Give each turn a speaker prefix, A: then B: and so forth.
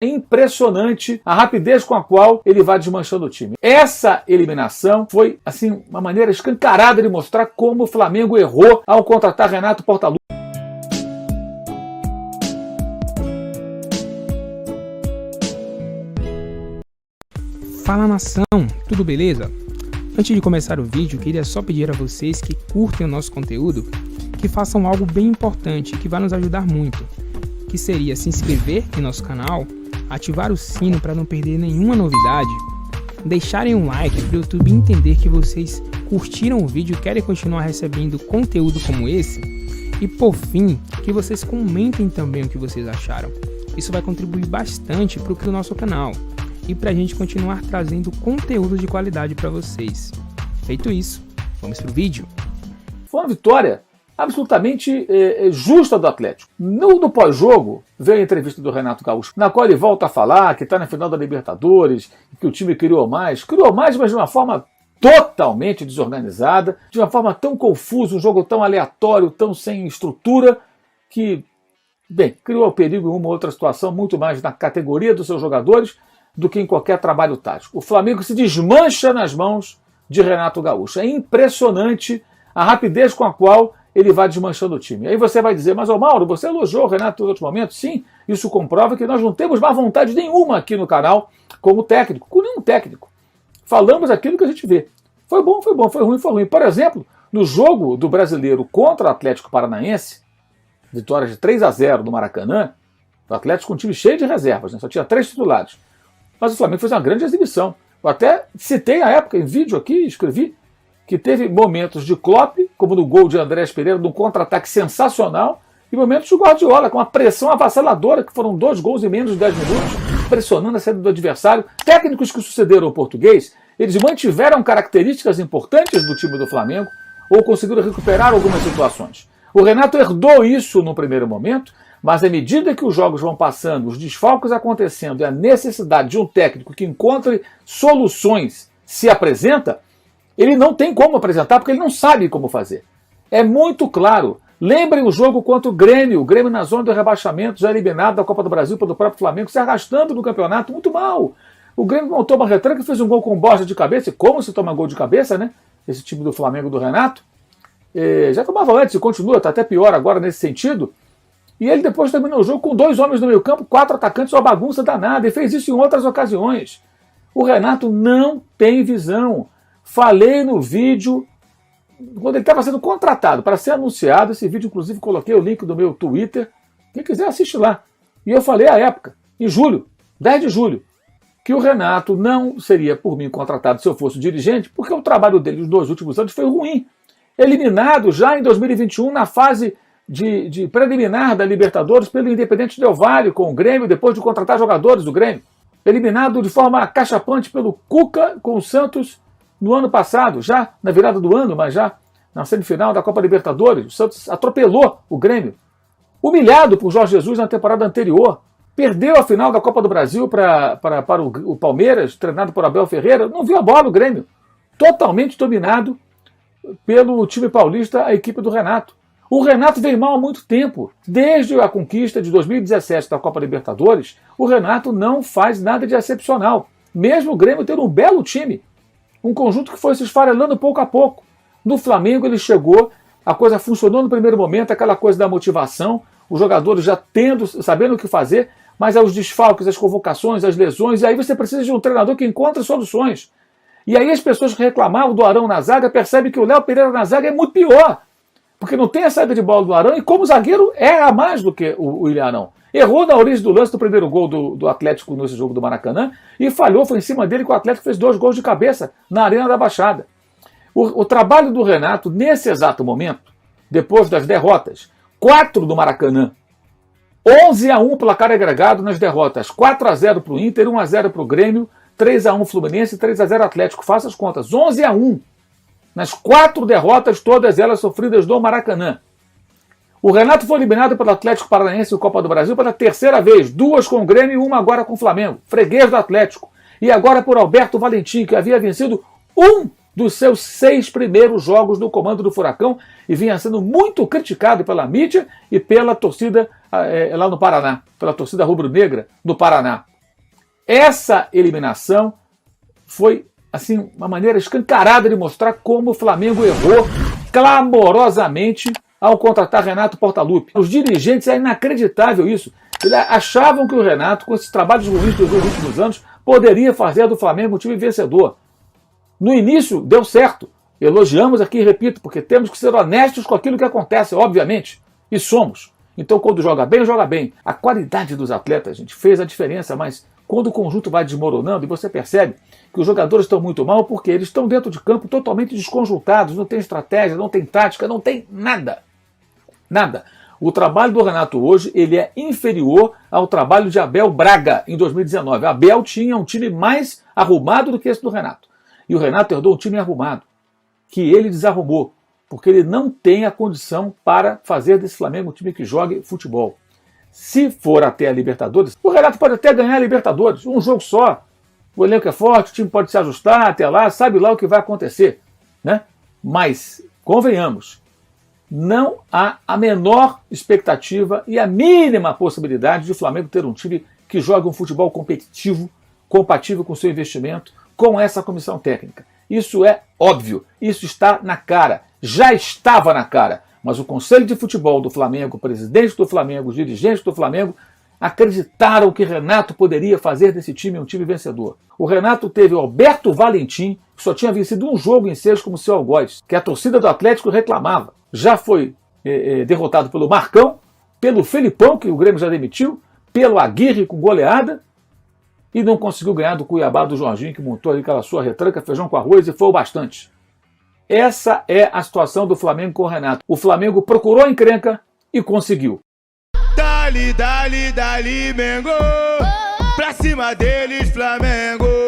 A: É impressionante a rapidez com a qual ele vai desmanchando o time. Essa eliminação foi, assim, uma maneira escancarada de mostrar como o Flamengo errou ao contratar Renato Portaluppi.
B: Fala nação, tudo beleza? Antes de começar o vídeo, queria só pedir a vocês que curtem o nosso conteúdo, que façam algo bem importante que vai nos ajudar muito, que seria se inscrever em nosso canal, ativar o sino para não perder nenhuma novidade, deixarem um like para o YouTube entender que vocês curtiram o vídeo e querem continuar recebendo conteúdo como esse, e por fim, que vocês comentem também o que vocês acharam. Isso vai contribuir bastante para o nosso canal e para a gente continuar trazendo conteúdo de qualidade para vocês. Feito isso, vamos para o vídeo.
A: Foi uma vitória absolutamente justa do Atlético. No pós-jogo, veio a entrevista do Renato Gaúcho, na qual ele volta a falar que está na final da Libertadores, que o time criou mais, mas de uma forma totalmente desorganizada, de uma forma tão confusa, um jogo tão aleatório, tão sem estrutura, que, bem, criou perigo em uma ou outra situação, muito mais na categoria dos seus jogadores do que em qualquer trabalho tático. O Flamengo se desmancha nas mãos de Renato Gaúcho. É impressionante a rapidez com a qual ele vai desmanchando o time. Aí você vai dizer, mas Mauro, você elogiou o Renato nos outros momentos? Sim, isso comprova que nós não temos má vontade nenhuma aqui no canal como técnico, com nenhum técnico. Falamos aquilo que a gente vê. Foi bom, foi bom, foi ruim, foi ruim. Por exemplo, no jogo do Brasileiro contra o Atlético Paranaense, vitória de 3-0 no Maracanã, o Atlético com um time cheio de reservas, né? Só tinha 3 titulares. Mas o Flamengo fez uma grande exibição. Eu até citei a época, em vídeo aqui, escrevi, que teve momentos de Klopp, como no gol de Andrés Pereira, num contra-ataque sensacional, e momentos de Guardiola, com uma pressão avassaladora, que foram 2 gols em menos de 10 minutos, pressionando a saída do adversário. Técnicos que sucederam ao português, eles mantiveram características importantes do time do Flamengo, ou conseguiram recuperar algumas situações. O Renato herdou isso no primeiro momento, mas à medida que os jogos vão passando, os desfalques acontecendo e a necessidade de um técnico que encontre soluções se apresenta, ele não tem como apresentar porque ele não sabe como fazer. É muito claro. Lembrem o jogo contra o Grêmio na zona do rebaixamento, já eliminado da Copa do Brasil pelo próprio Flamengo, se arrastando no campeonato, muito mal. O Grêmio montou uma retranca e fez um gol com bosta de cabeça. E como se toma gol de cabeça, né? Esse time do Flamengo do Renato. Já tomava antes e continua, está até pior agora nesse sentido. E ele depois terminou o jogo com 2 homens no meio campo, 4 atacantes, uma bagunça danada, e fez isso em outras ocasiões. O Renato não tem visão. Falei no vídeo, quando ele estava sendo contratado para ser anunciado, esse vídeo inclusive coloquei o link do meu Twitter, quem quiser assiste lá. E eu falei à época, em julho, 10 de julho, que o Renato não seria por mim contratado se eu fosse dirigente, porque o trabalho dele nos 2 últimos anos foi ruim. Eliminado já em 2021 na fase de preliminar da Libertadores pelo Independente Del Valle com o Grêmio, depois de contratar jogadores do Grêmio. Eliminado de forma cachapante pelo Cuca com o Santos no ano passado, já na virada do ano, mas já na semifinal da Copa Libertadores. O Santos atropelou o Grêmio. Humilhado por Jorge Jesus na temporada anterior. Perdeu a final da Copa do Brasil para o Palmeiras, treinado por Abel Ferreira. Não viu a bola o Grêmio. Totalmente dominado pelo time paulista, a equipe do Renato. O Renato veio mal há muito tempo. Desde a conquista de 2017 da Copa Libertadores, o Renato não faz nada de excepcional. Mesmo o Grêmio tendo um belo time. Um conjunto que foi se esfarelando pouco a pouco. No Flamengo ele chegou, a coisa funcionou no primeiro momento, aquela coisa da motivação, os jogadores já sabendo o que fazer, mas aos desfalques, as convocações, as lesões, e aí você precisa de um treinador que encontre soluções. E aí as pessoas que reclamavam do Arão na zaga percebem que o Léo Pereira na zaga é muito pior. Porque não tem a saída de bola do Arão e como zagueiro erra mais do que o William Arão. Errou na origem do lance do primeiro gol do Atlético nesse jogo do Maracanã e falhou, foi em cima dele que o Atlético fez 2 gols de cabeça na Arena da Baixada. O trabalho do Renato nesse exato momento, depois das derrotas, 4 do Maracanã, 11-1 placar agregado nas derrotas, 4-0 para o Inter, 1-0 para o Grêmio, 3-1 Fluminense e 3-0 Atlético. Faça as contas, 11-1 nas 4 derrotas, todas elas sofridas do Maracanã. O Renato foi eliminado pelo Atlético Paranaense e Copa do Brasil pela 3ª vez, 2 com o Grêmio e 1 agora com o Flamengo, freguês do Atlético. E agora por Alberto Valentim, que havia vencido 1 dos seus 6 primeiros jogos no comando do Furacão e vinha sendo muito criticado pela mídia e pela torcida lá no Paraná, pela torcida rubro-negra no Paraná. Essa eliminação foi assim uma maneira escancarada de mostrar como o Flamengo errou clamorosamente ao contratar Renato Portaluppi. Os dirigentes, é inacreditável isso. Eles achavam que o Renato, com esses trabalhos ruins dos últimos anos, poderia fazer do Flamengo um time vencedor. No início, deu certo. Elogiamos aqui, repito, porque temos que ser honestos com aquilo que acontece, obviamente. E somos. Então, quando joga bem, joga bem. A qualidade dos atletas, gente, fez a diferença, mas quando o conjunto vai desmoronando e você percebe que os jogadores estão muito mal porque eles estão dentro de campo totalmente desconjuntados, não tem estratégia, não tem tática, não tem nada. Nada. O trabalho do Renato hoje ele é inferior ao trabalho de Abel Braga em 2019. Abel tinha um time mais arrumado do que esse do Renato. E o Renato herdou um time arrumado, que ele desarrumou, porque ele não tem a condição para fazer desse Flamengo um time que jogue futebol. Se for até a Libertadores, o Renato pode até ganhar a Libertadores, um jogo só. O elenco é forte, o time pode se ajustar até lá, sabe lá o que vai acontecer, né? Mas, convenhamos, não há a menor expectativa e a mínima possibilidade de o Flamengo ter um time que jogue um futebol competitivo, compatível com o seu investimento, com essa comissão técnica. Isso é óbvio, isso está na cara, já estava na cara. Mas o Conselho de Futebol do Flamengo, o presidente do Flamengo, os dirigentes do Flamengo, acreditaram que Renato poderia fazer desse time um time vencedor. O Renato teve o Alberto Valentim, que só tinha vencido um jogo em 6 como seu algoz, que a torcida do Atlético reclamava. Já foi derrotado pelo Marcão, pelo Felipão, que o Grêmio já demitiu, pelo Aguirre com goleada, e não conseguiu ganhar do Cuiabá do Jorginho, que montou ali aquela sua retranca, feijão com arroz, e foi o bastante. Essa é a situação do Flamengo com o Renato. O Flamengo procurou a encrenca e conseguiu.
C: Dali, dali, dali, Mengo, pra cima deles, Flamengo.